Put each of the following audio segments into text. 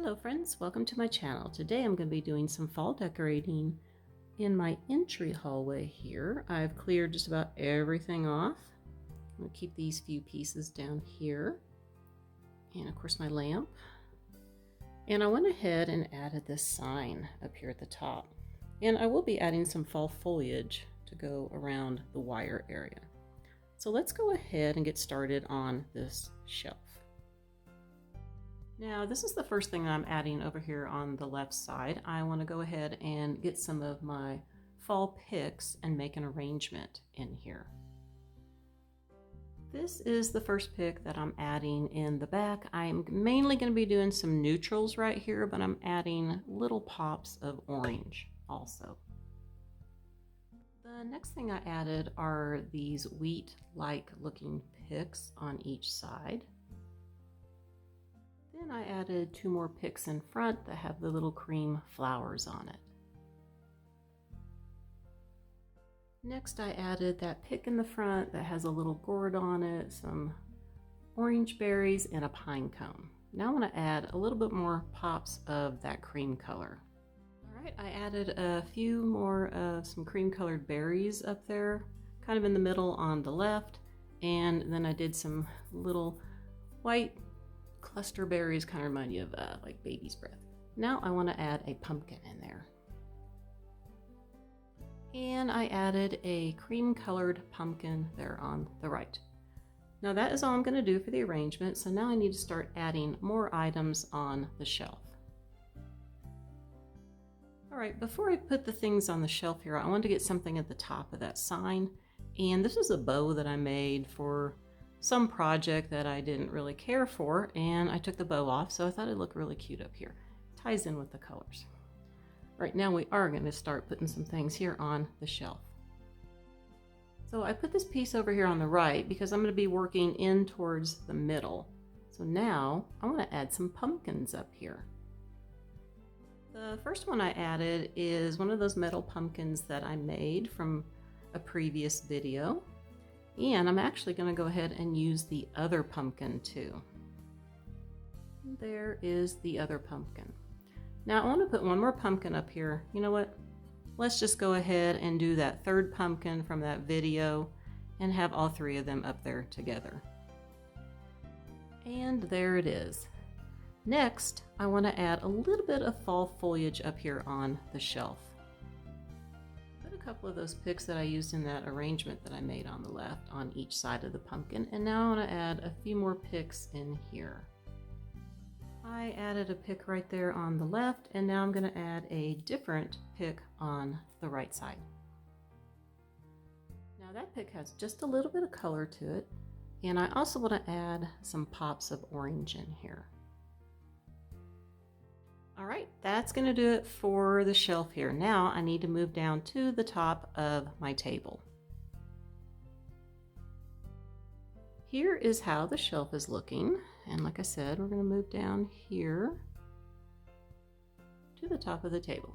Hello friends, welcome to my channel. Today I'm going to be doing some fall decorating in my entry hallway here. I've cleared just about everything off. I'm going to keep these few pieces down here. And of course my lamp. And I went ahead and added this sign up here at the top. And I will be adding some fall foliage to go around the wire area. So let's go ahead and get started on this shelf. Now this is the first thing I'm adding over here on the left side. I want to go ahead and get some of my fall picks and make an arrangement in here. This is the first pick that I'm adding in the back. I'm mainly going to be doing some neutrals right here, but I'm adding little pops of orange also. The next thing I added are these wheat-like looking picks on each side. Then I added two more picks in front that have the little cream flowers on it. Next I added that pick in the front that has a little gourd on it, some orange berries, and a pine cone. Now I want to add a little bit more pops of that cream color. Alright, I added a few more of some cream colored berries up there, kind of in the middle on the left, and then I did some little white cluster berries, kind of remind you of like baby's breath. Now I want to add a pumpkin in there. And I added a cream colored pumpkin there on the right. Now that is all I'm going to do for the arrangement, so now I need to start adding more items on the shelf. Alright, before I put the things on the shelf here, I wanted to get something at the top of that sign, and this is a bow that I made for some project that I didn't really care for, and I took the bow off, so I thought it'd look really cute up here. Ties in with the colors. Right now we are going to start putting some things here on the shelf. So I put this piece over here on the right because I'm going to be working in towards the middle. So now I want to add some pumpkins up here. The first one I added is one of those metal pumpkins that I made from a previous video. And I'm actually going to go ahead and use the other pumpkin too. There is the other pumpkin. Now I want to put one more pumpkin up here. You know what? Let's just go ahead and do that third pumpkin from that video and have all three of them up there together. And there it is. Next, I want to add a little bit of fall foliage up here on the shelf. A couple of those picks that I used in that arrangement that I made on the left on each side of the pumpkin, and now I want to add a few more picks in here. I added a pick right there on the left, and now I'm going to add a different pick on the right side. Now that pick has just a little bit of color to it, and I also want to add some pops of orange in here. Alright, that's going to do it for the shelf here. Now I need to move down to the top of my table. Here is how the shelf is looking, and like I said, we're going to move down here to the top of the table.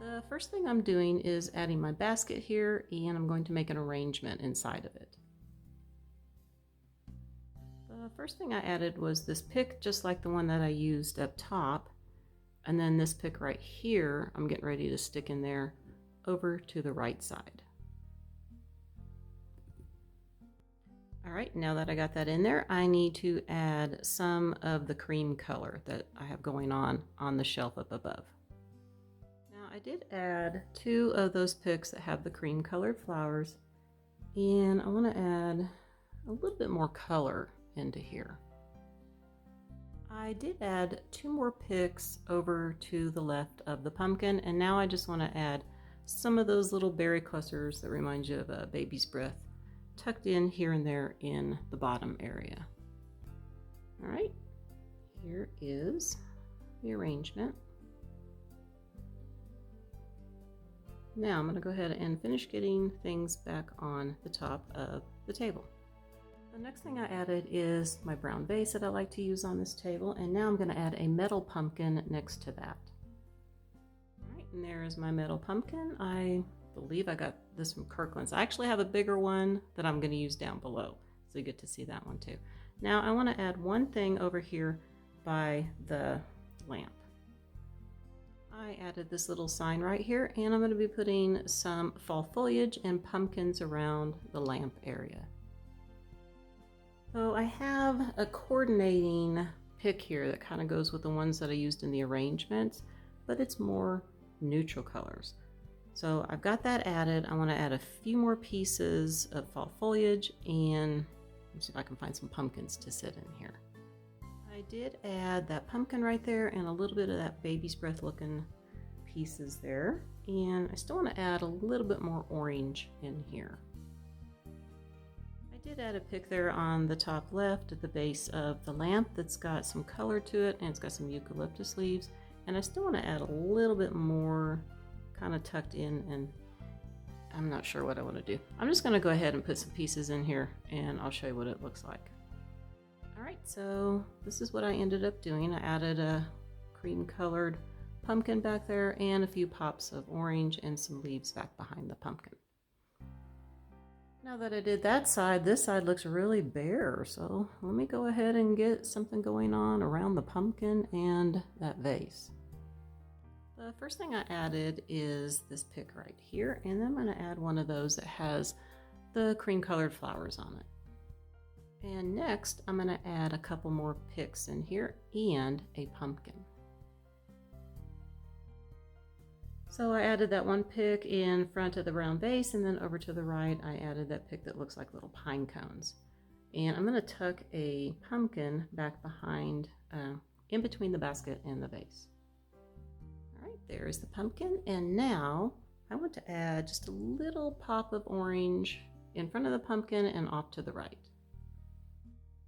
The first thing I'm doing is adding my basket here, and I'm going to make an arrangement inside of it. The first thing I added was this pick, just like the one that I used up top. And then this pick right here, I'm getting ready to stick in there over to the right side. All right, now that I got that in there, I need to add some of the cream color that I have going on the shelf up above. Now I did add two of those picks that have the cream colored flowers, and I want to add a little bit more color into here. I did add two more picks over to the left of the pumpkin, and now I just want to add some of those little berry clusters that remind you of a baby's breath tucked in here and there in the bottom area. All right, here is the arrangement. Now I'm going to go ahead and finish getting things back on the top of the table. The next thing I added is my brown vase that I like to use on this table, and now I'm going to add a metal pumpkin next to that. Alright, and there is my metal pumpkin. I believe I got this from Kirkland's. I actually have a bigger one that I'm going to use down below, so you get to see that one too. Now I want to add one thing over here by the lamp. I added this little sign right here, and I'm going to be putting some fall foliage and pumpkins around the lamp area. So I have a coordinating pick here that kind of goes with the ones that I used in the arrangements, but it's more neutral colors. So I've got that added. I want to add a few more pieces of fall foliage, and let's see if I can find some pumpkins to sit in here. I did add that pumpkin right there and a little bit of that baby's breath looking pieces there. And I still want to add a little bit more orange in here. I did add a pick there on the top left at the base of the lamp that's got some color to it, and it's got some eucalyptus leaves. And I still want to add a little bit more kind of tucked in, and I'm not sure what I want to do. I'm just going to go ahead and put some pieces in here and I'll show you what it looks like. Alright, so this is what I ended up doing. I added a cream colored pumpkin back there and a few pops of orange and some leaves back behind the pumpkin. Now that I did that side, this side looks really bare, so let me go ahead and get something going on around the pumpkin and that vase. The first thing I added is this pick right here, and then I'm going to add one of those that has the cream colored flowers on it. And next I'm going to add a couple more picks in here and a pumpkin. So I added that one pick in front of the round vase, and then over to the right I added that pick that looks like little pine cones. And I'm going to tuck a pumpkin back behind, in between the basket and the vase. Alright, there's the pumpkin, and now I want to add just a little pop of orange in front of the pumpkin and off to the right.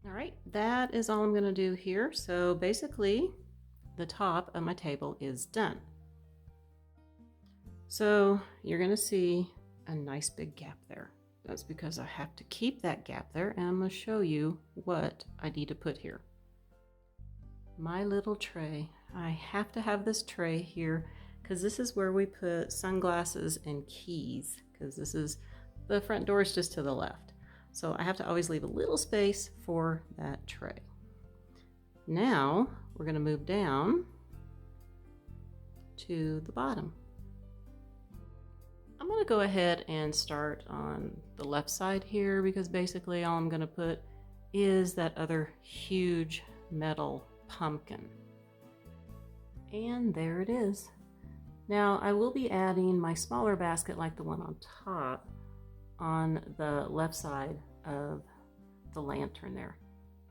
Alright, that is all I'm going to do here. So basically the top of my table is done. So you're going to see a nice big gap there. That's because I have to keep that gap there, and I'm going to show you what I need to put here. My little tray. I have to have this tray here because this is where we put sunglasses and keys, because this is the front door is just to the left. So I have to always leave a little space for that tray. Now we're going to move down to the bottom. I'm going to go ahead and start on the left side here, because basically all I'm going to put is that other huge metal pumpkin. And there it is. Now I will be adding my smaller basket like the one on top on the left side of the lantern there.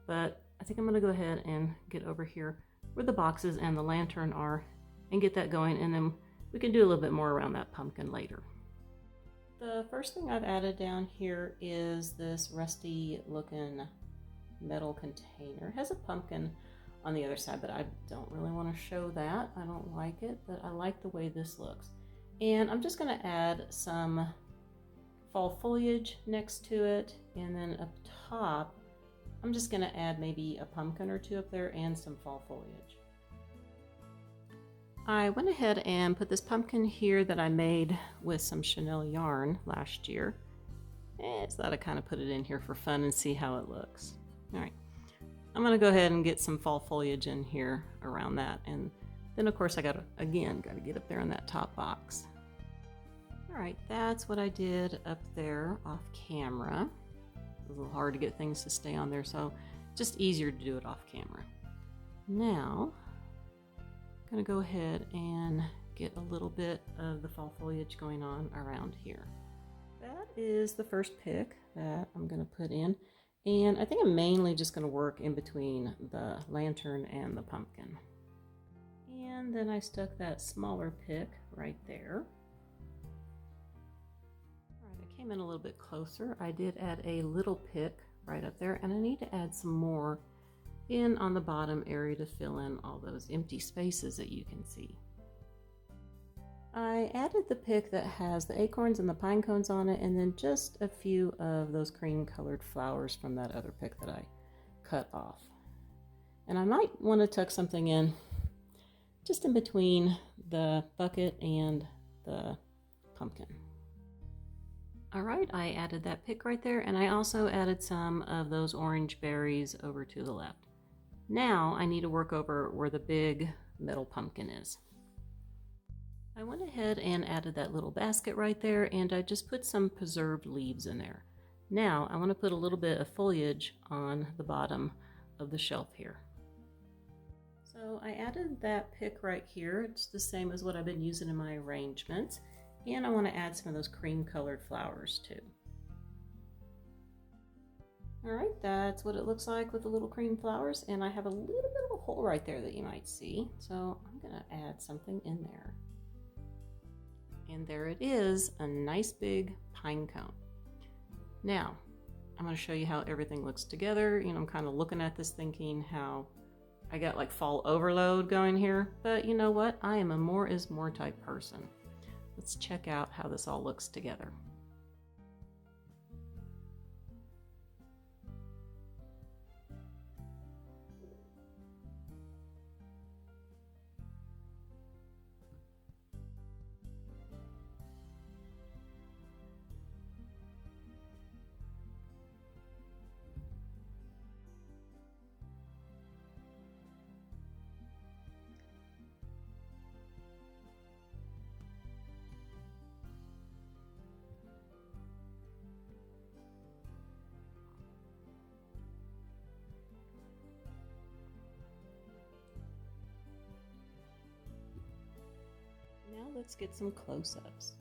But I think I'm going to go ahead and get over here where the boxes and the lantern are and get that going, and then we can do a little bit more around that pumpkin later. The first thing I've added down here is this rusty looking metal container. It has a pumpkin on the other side, but I don't really want to show that. I don't like it, but I like the way this looks. And I'm just going to add some fall foliage next to it, and then up top I'm just going to add maybe a pumpkin or two up there and some fall foliage. I went ahead and put this pumpkin here that I made with some chenille yarn last year. And so I kind of put it in here for fun and see how it looks. Alright, I'm going to go ahead and get some fall foliage in here around that, and then of course I gotta get up there in that top box. Alright, that's what I did up there off camera. It was a little hard to get things to stay on there, so just easier to do it off camera. Now I'm going to go ahead and get a little bit of the fall foliage going on around here. That is the first pick that I'm going to put in, and I think I'm mainly just going to work in between the lantern and the pumpkin. And then I stuck that smaller pick right there. Alright, I came in a little bit closer. I did add a little pick right up there, and I need to add some more in on the bottom area to fill in all those empty spaces that you can see. I added the pick that has the acorns and the pine cones on it, and then just a few of those cream colored flowers from that other pick that I cut off. And I might want to tuck something in just in between the bucket and the pumpkin. Alright, I added that pick right there, and I also added some of those orange berries over to the left. Now I need to work over where the big metal pumpkin is. I went ahead and added that little basket right there, and I just put some preserved leaves in there. Now I want to put a little bit of foliage on the bottom of the shelf here. So I added that pick right here. It's the same as what I've been using in my arrangements. And I want to add some of those cream colored flowers too. Alright, that's what it looks like with the little cream flowers, and I have a little bit of a hole right there that you might see. So I'm going to add something in there. And there it is, a nice big pine cone. Now, I'm going to show you how everything looks together. You know, I'm kind of looking at this thinking how I got like fall overload going here, but you know what? I am a more is more type person. Let's check out how this all looks together. Now let's get some close-ups.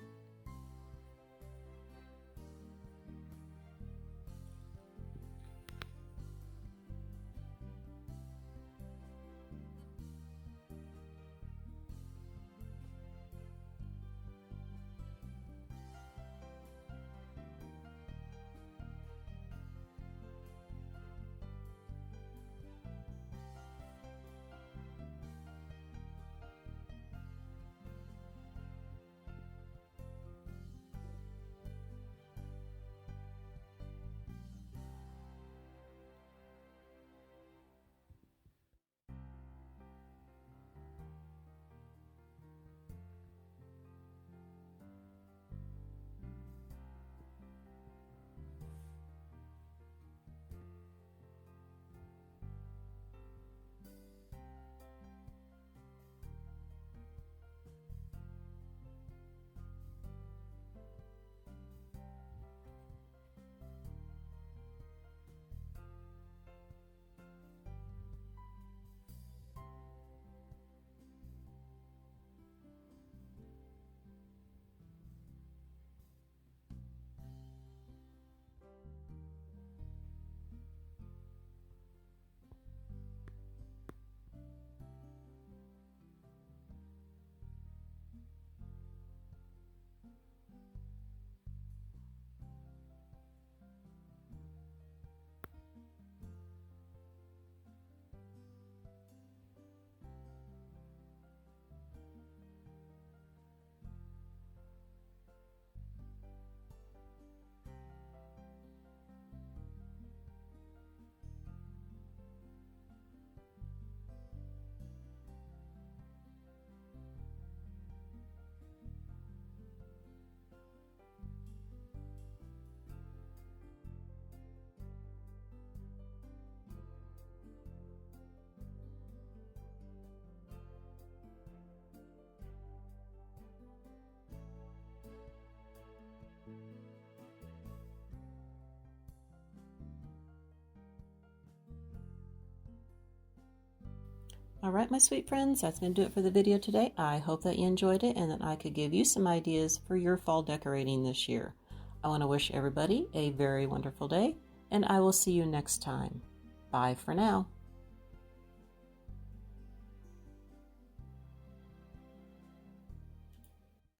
All right, my sweet friends, that's going to do it for the video today. I hope that you enjoyed it and that I could give you some ideas for your fall decorating this year. I want to wish everybody a very wonderful day, and I will see you next time. Bye for now.